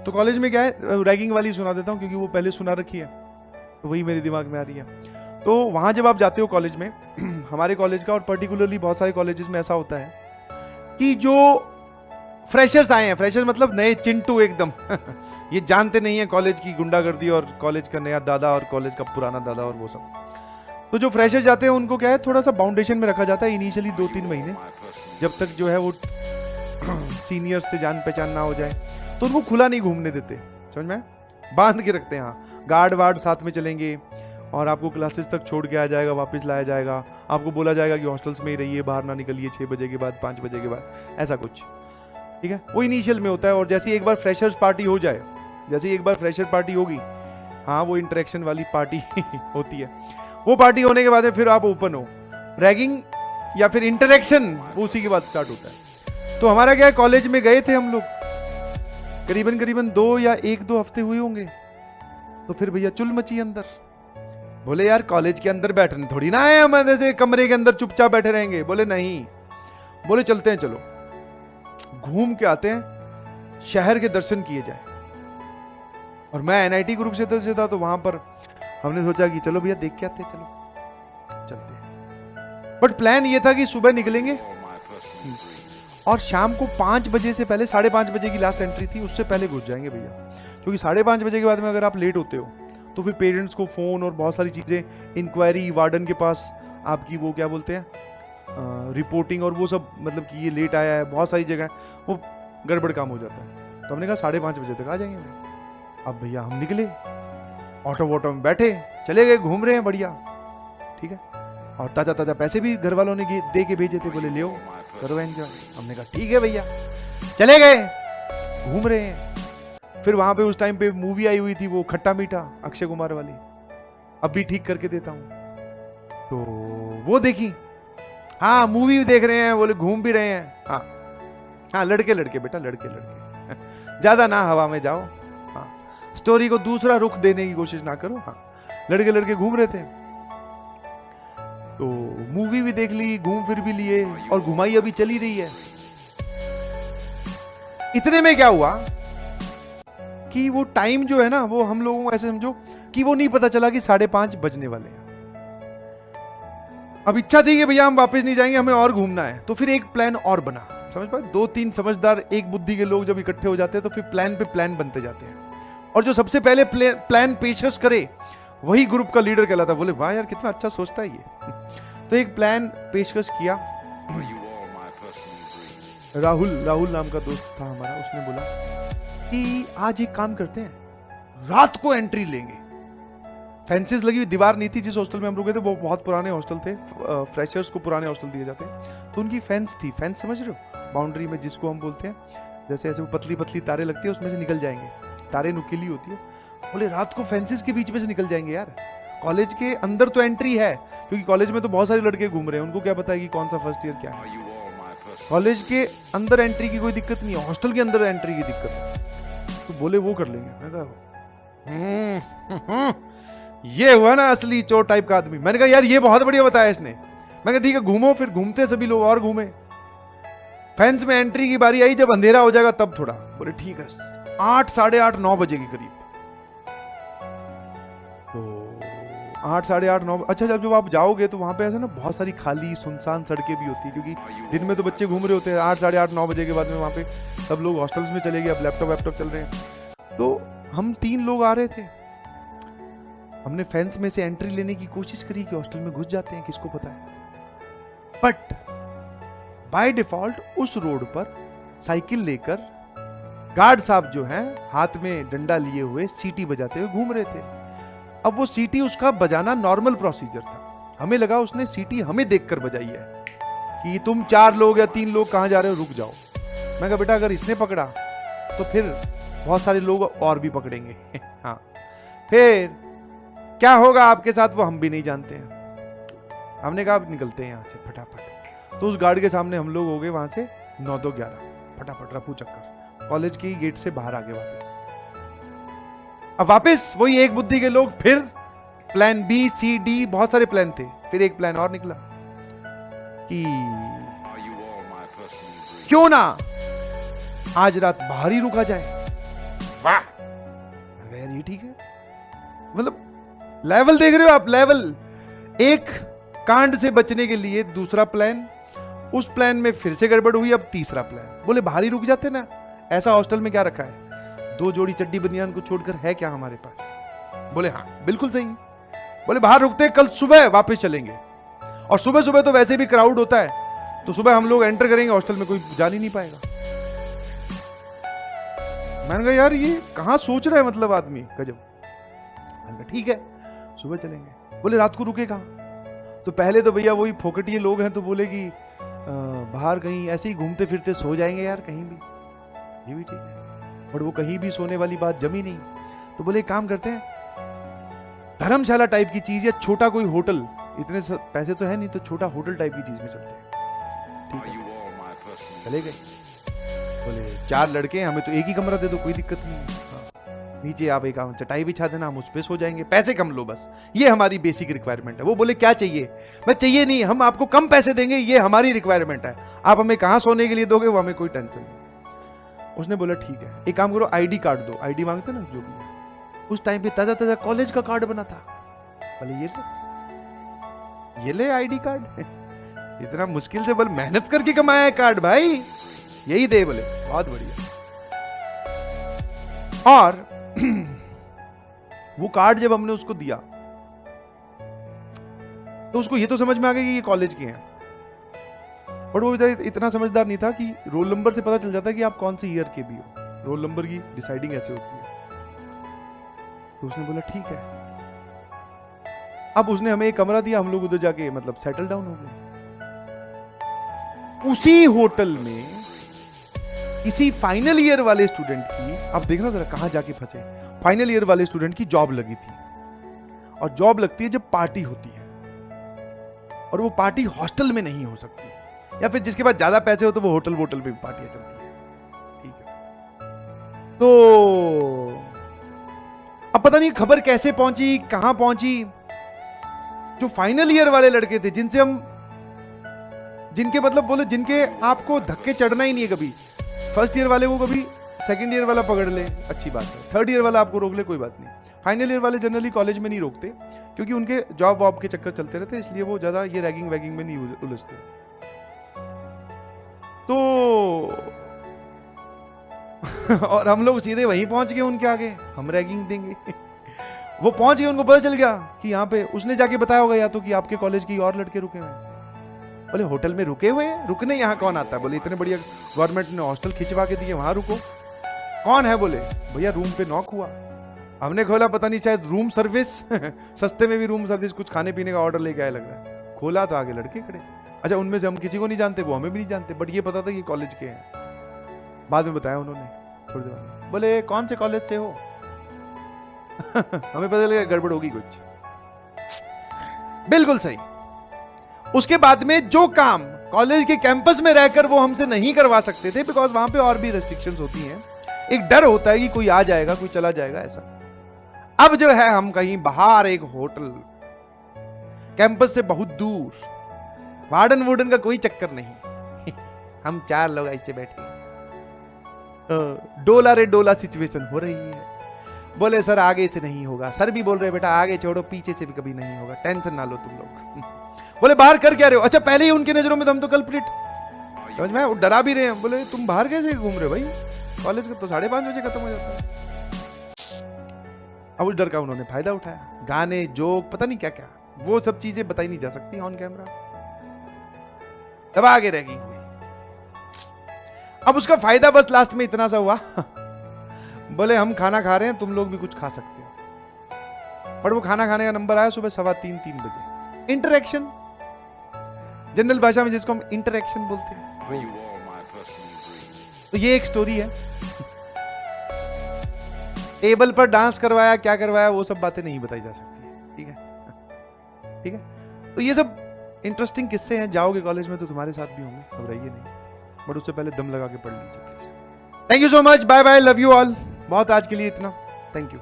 तो कॉलेज में क्या है, रैगिंग वाली सुना देता हूँ क्योंकि वो पहले सुना रखी है, तो वही मेरे दिमाग में आ रही है। तो वहाँ जब आप जाते हो कॉलेज में, हमारे कॉलेज का और पर्टिकुलरली बहुत सारे कॉलेजेस में ऐसा होता है कि जो फ्रेशर्स आए हैं, फ्रेशर मतलब नए चिंटू एकदम ये जानते नहीं है कॉलेज की गुंडागर्दी और कॉलेज का नया दादा और कॉलेज का पुराना दादा और वो सब। तो जो फ्रेशर जाते हैं उनको क्या है, थोड़ा सा बाउंडेशन में रखा जाता है इनिशियली 2-3 महीने, जब तक जो है वो सीनियर्स से जान पहचान ना हो जाए। तो उनको खुला नहीं घूमने देते, समझ में, बांध के रखते हैं। हाँ, गार्ड वार्ड साथ में चलेंगे और आपको क्लासेस तक छोड़ के आ जाएगा, वापस लाया जाएगा, आपको बोला जाएगा कि हॉस्टल्स में ही रहिए, बाहर ना निकलिए 6 बजे के बाद, 5 बजे के बाद, ऐसा कुछ। ठीक है, वो इनिशियल में होता है। और जैसे एक बार फ्रेशर्स पार्टी हो जाए, जैसे एक बार फ्रेशर पार्टी होगी, हाँ वो इंटरेक्शन वाली पार्टी होती है, वो पार्टी होने के बाद फिर आप ओपन हो, रैगिंग या फिर इंटरेक्शन उसी के बाद स्टार्ट होता है। तो हमारा क्या है, कॉलेज में गए थे हम लोग, करीबन 2 या 1-2 हफ्ते हुए होंगे। तो फिर भैया चुल मची अंदर, बोले यार कॉलेज के अंदर बैठने थोड़ी ना आए हम, ऐसे कमरे के अंदर चुपचाप बैठे रहेंगे। बोले नहीं, बोले चलते हैं, चलो घूम के आते हैं, शहर के दर्शन किए जाए। और मैं एनआईटी कुरुक्षेत्र से था, तो वहां पर हमने सोचा कि चलो भैया देख के आते, चलो चलते हैं। बट प्लान ये था कि सुबह निकलेंगे और शाम को 5 बजे से पहले, 5:30 बजे की लास्ट एंट्री थी, उससे पहले घुस जाएंगे भैया, क्योंकि 5:30 बजे के बाद में अगर आप लेट होते हो तो फिर पेरेंट्स को फोन और बहुत सारी चीजें, इंक्वायरी, वार्डन के पास आपकी वो क्या बोलते हैं, रिपोर्टिंग और वो सब, मतलब कि ये लेट आया है, बहुत सारी जगह वो गड़बड़ काम हो जाता है। तो हमने कहा 5:30 बजे तक आ जाएंगे। अब भैया हम निकले, ऑटो वोटो में बैठे, चले गए, घूम रहे हैं बढ़िया, ठीक है। और ताजा ताजा पैसे भी घर वालों ने दे के भेजे थे, बोले ले करो एंजॉय। हमने कहा ठीक है भैया, चले गए, घूम रहे हैं। फिर वहां पे उस टाइम पे मूवी आई हुई थी, वो खट्टा मीठा, अक्षय कुमार वाली, अब भी ठीक करके देता हूं, तो वो देखी। हाँ मूवी भी देख रहे हैं, बोले घूम भी रहे हैं। हाँ हाँ, लड़के लड़के बेटा, लड़के लड़के ज्यादा ना हवा में जाओ, हाँ स्टोरी को दूसरा रुख देने की कोशिश ना करो। हाँ लड़के लड़के घूम रहे थे, तो मूवी भी देख ली, घूम फिर भी लिए, और घुमाई अभी चली रही है। इतने में क्या हुआ कि वो टाइम जो है ना, वो हम लोगों को ऐसे समझो कि वो नहीं पता चला कि 5:30 बजने वाले हैं। अब इच्छा थी कि भैया हम वापस नहीं जाएंगे, हमें और घूमना है। तो फिर एक प्लान और बना, समझ पाए, 2-3 समझदार, एक बुद्धि के लोग जब इकट्ठे हो जाते हैं तो फिर प्लान पे प्लान बनते जाते हैं, और जो सबसे पहले प्लान पेशकश करे वही ग्रुप का लीडर कहलाता है। बोले वाह यार कितना अच्छा सोचता है ये। तो एक प्लान पेशकश किया, राहुल नाम का दोस्त था हमारा, उसने बोला कि आज एक काम करते हैं, रात को एंट्री लेंगे। फेंसेस लगी हुई दीवार नहीं थी जिस हॉस्टल में हम रुके थे, वो बहुत पुराने हॉस्टल थे, फ्रेशर्स को पुराने हॉस्टल दिए जाते हैं, तो उनकी फेंस थी, फेंस समझ रहे हो, बाउंड्री में जिसको हम बोलते हैं, जैसे ऐसे वो पतली पतली तारे लगती है, उसमें से निकल जाएंगे, तारे नुकीली होती है। बोले रात को फेंसेस के बीच में से निकल जाएंगे यार, कॉलेज के अंदर तो एंट्री है, क्योंकि कॉलेज में तो बहुत सारे लड़के घूम रहे हैं, उनको क्या पता है कि कौन सा फर्स्ट ईयर क्या है। कॉलेज के अंदर एंट्री की कोई दिक्कत नहीं है, हॉस्टल के अंदर एंट्री की दिक्कत है। तो बोले वो कर लेंगे। मैं कहा ये हुआ ना असली चोर टाइप का आदमी। मैंने कहा यार ये बहुत बढ़िया बताया इसने। मैं कहा ठीक है घूमो। फिर घूमते सभी लोग और घूमे। फैंस में एंट्री की बारी आई, जब अंधेरा हो जाएगा तब थोड़ा। बोले ठीक है। 8, 8:30, 9 बजे के करीब, तो 8, 8:30, 9। अच्छा जब आप जाओगे तो वहां पे ऐसा ना बहुत सारी खाली सुनसान सड़कें भी होती है, क्योंकि दिन में तो बच्चे घूम रहे होते हैं। 8, 8:30, 9 बजे के बाद में वहां पे सब लोग हॉस्टल्स में चले गए, अब लैपटॉप चल रहे हैं। तो हम 3 लोग आ रहे थे, हमने फेंस में से एंट्री लेने की कोशिश करी कि हॉस्टल में घुस जाते हैं, किसको पता है। बट बाय डिफॉल्ट उस रोड पर साइकिल लेकर गार्ड साहब जो हैं हाथ में डंडा लिए हुए सीटी बजाते हुए घूम रहे थे। अब वो सीटी उसका बजाना नॉर्मल प्रोसीजर था, हमें लगा उसने सीटी हमें देखकर बजाई है कि तुम 4 लोग या 3 लोग कहां जा रहे हो, रुक जाओ। मैं कहा बेटा अगर इसने पकड़ा तो फिर बहुत सारे लोग और भी पकड़ेंगे। हाँ फिर क्या होगा आपके साथ वो हम भी नहीं जानते हैं। हमने कहा निकलते हैं यहां से फटाफट। तो उस गार्ड के सामने हम लोग हो गए वहां से 9, 2, 11 फटाफट रफू चक्कर कॉलेज की गेट से बाहर आ गए वापस। अब वापस वही एक बुद्धि के लोग, फिर प्लान बी सी डी, बहुत सारे प्लान थे। फिर एक प्लान और निकला कि क्यों ना आज रात बाहर ही रुका जाए, वाह, यार ये ठीक है। मतलब लेवल देख रहे हो आप, लेवल। एक कांड से बचने के लिए दूसरा प्लान, उस प्लान में फिर से गड़बड़ हुई, अब तीसरा प्लान। बोले बाहर ही रुक जाते ना, ऐसा हॉस्टल में क्या रखा है, 2 जोड़ी चड्डी बनियान को छोड़कर है क्या हमारे पास? बोले हाँ बिल्कुल सही। बोले बाहर रुकते, कल सुबह वापस चलेंगे, और सुबह सुबह तो वैसे भी क्राउड होता है, तो सुबह हम लोग एंटर करेंगे, हॉस्टल में कोई जान ही नहीं पाएगा। मैंने कहा यार ये कहां सोच रहा है, मतलब आदमी गजब। मैंने कहा ठीक है सुबह चलेंगे। बोले रात को रुके कहां? तो पहले तो भैया वही फोकटिए लोग हैं, तो बोले कि बाहर कहीं ऐसे ही घूमते फिरते सो जाएंगे यार कहीं भी। ये भी ठीक है, बट वो कहीं भी सोने वाली बात जमी नहीं। तो बोले एक काम करते हैं, धर्मशाला टाइप की चीज या छोटा कोई होटल, इतने पैसे तो है नहीं, तो छोटा होटल टाइप की चीज में चलते हैं। ठीक है चले गए। बोले 4 लड़के, हमें तो एक ही कमरा दे दो, कोई दिक्कत नहीं है। हाँ। नीचे आप एक चटाई बिछा देना, हम उस पे सो जाएंगे, पैसे कम लो बस, ये हमारी बेसिक रिक्वायरमेंट है। वो बोले क्या चाहिए? मैं चाहिए नहीं, हम आपको कम पैसे देंगे, ये हमारी रिक्वायरमेंट है, आप हमें कहां सोने के लिए दोगे वो हमें कोई टेंशन नहीं। उसने बोला ठीक है, एक काम करो, आईडी कार्ड दो। आईडी मांगते ना जो भी, उस टाइम पे ताजा ताजा कॉलेज का कार्ड बना था। बोले ये ले आईडी कार्ड। इतना मुश्किल से बोल मेहनत करके कमाया है कार्ड भाई, यही दे। बोले बहुत बढ़िया। और वो कार्ड जब हमने उसको दिया, तो उसको ये तो समझ में आ गया कि ये कॉलेज के हैं, बट वो इतना समझदार नहीं था कि रोल नंबर से पता चल जाता है कि आप कौन से ईयर के भी हो, रोल नंबर की डिसाइडिंग ऐसे होती है। तो उसने बोला ठीक है। अब उसने हमें एक कमरा दिया, हम लोग उधर जाके मतलब सेटल डाउन हो गए। उसी होटल में किसी फाइनल ईयर वाले स्टूडेंट की, आप देखना जरा कहां जाके फंसे, फाइनल ईयर वाले स्टूडेंट की जॉब लगी थी। और जॉब लगती है जब पार्टी होती है, और वो पार्टी हॉस्टल में नहीं हो सकती, या फिर जिसके पास ज्यादा पैसे हो तो वो होटल वोटल पे भी पार्टियां चलती है। ठीक है, तो अब पता नहीं खबर कैसे पहुंची, कहां पहुंची। जो फाइनल ईयर वाले लड़के थे, जिनके मतलब बोले, जिनके आपको धक्के चढ़ना ही नहीं है कभी, फर्स्ट ईयर वाले को कभी सेकंड ईयर वाला पकड़ ले अच्छी बात है, थर्ड ईयर वाला आपको रोक ले कोई बात नहीं, फाइनल ईयर वाले जनरली कॉलेज में नहीं रोकते, क्योंकि उनके जॉब वॉब के चक्कर चलते रहते, इसलिए वो ज्यादा ये रैगिंग वैगिंग में नहीं उलझते। तो और हम लोग सीधे वहीं पहुंच गए उनके आगे, हम रैगिंग देंगे। वो पहुंच गए, उनको पता चल गया कि यहाँ पे, उसने जाके बताया होगा या तो कि आपके कॉलेज की और लड़के रुके हुए हैं। बोले होटल में रुके हुए हैं? रुकने यहाँ कौन आता है? बोले इतने बढ़िया गवर्नमेंट ने हॉस्टल खिंचवा के दिए, वहां रुको। कौन है? बोले भैया रूम पे नॉक हुआ, हमने खोला, पता नहीं शायद रूम सर्विस सस्ते में भी रूम सर्विस, कुछ खाने पीने का ऑर्डर लेके आया लग रहा है। खोला तो आगे लड़के खड़े। अच्छा उनमें से हम किसी को नहीं जानते, वो हमें भी नहीं जानते, बट ये पता था कि कॉलेज के हैं। बाद में बताया उन्होंने थोड़ी देर बाद। बोले कौन से कॉलेज से हो? हमें पता लगा गड़बड़ होगी कुछ। बिल्कुल सही। उसके बाद में जो काम कॉलेज के कैंपस में रहकर वो हमसे नहीं करवा सकते थे, बिकॉज वहां पे और भी रेस्ट्रिक्शंस होती हैं, एक डर होता है कि कोई आ जाएगा, कोई चला जाएगा, ऐसा। अब जो है हम कहीं बाहर एक होटल, कैंपस से बहुत दूर, वार्डन वुडन का कोई चक्कर नहीं। हम 4 लोग ऐसे बैठे, डोला रे डोला सिचुएशन हो रही है। बोले सर आगे से नहीं होगा। सर भी बोल रहे बेटा आगे छोड़ो, पीछे से भी कभी नहीं होगा, टेंशन ना लो तुम लोग। बोले बाहर कर क्या रहे हो? अच्छा पहले ही उनकी नजरों में तो हम तो कल्प्रिट, समझ में, वो डरा भी रहे हैं। बोले तुम बाहर कैसे घूम रहे हो भाई, कॉलेज का तो 5:30 बजे खत्म हो जाता है। अब उस डर का उन्होंने फायदा उठाया, गाने जोक पता नहीं क्या क्या, वो सब चीजें बताई नहीं जा सकती ऑन कैमरा, तब आगे रहेगी। अब उसका फायदा बस लास्ट में इतना सा हुआ, बोले हम खाना खा रहे हैं, तुम लोग भी कुछ खा सकते हो। पर वो खाना खाने का नंबर आया सुबह 3:15 बजे। इंटरेक्शन, जनरल भाषा में जिसको हम इंटरेक्शन बोलते हैं। तो ये एक स्टोरी है। टेबल पर डांस करवाया, क्या करवाया, वो सब बातें नहीं बताई जा सकती है। ठीक है, ठीक है। तो ये सब इंटरेस्टिंग किस्से हैं। जाओगे कॉलेज में तो तुम्हारे साथ भी होंगे, घबराइए नहीं, बट उससे पहले दम लगा के पढ़ लीजिए please. Thank you so much, bye bye, love you all. बहुत आज के लिए इतना, थैंक यू।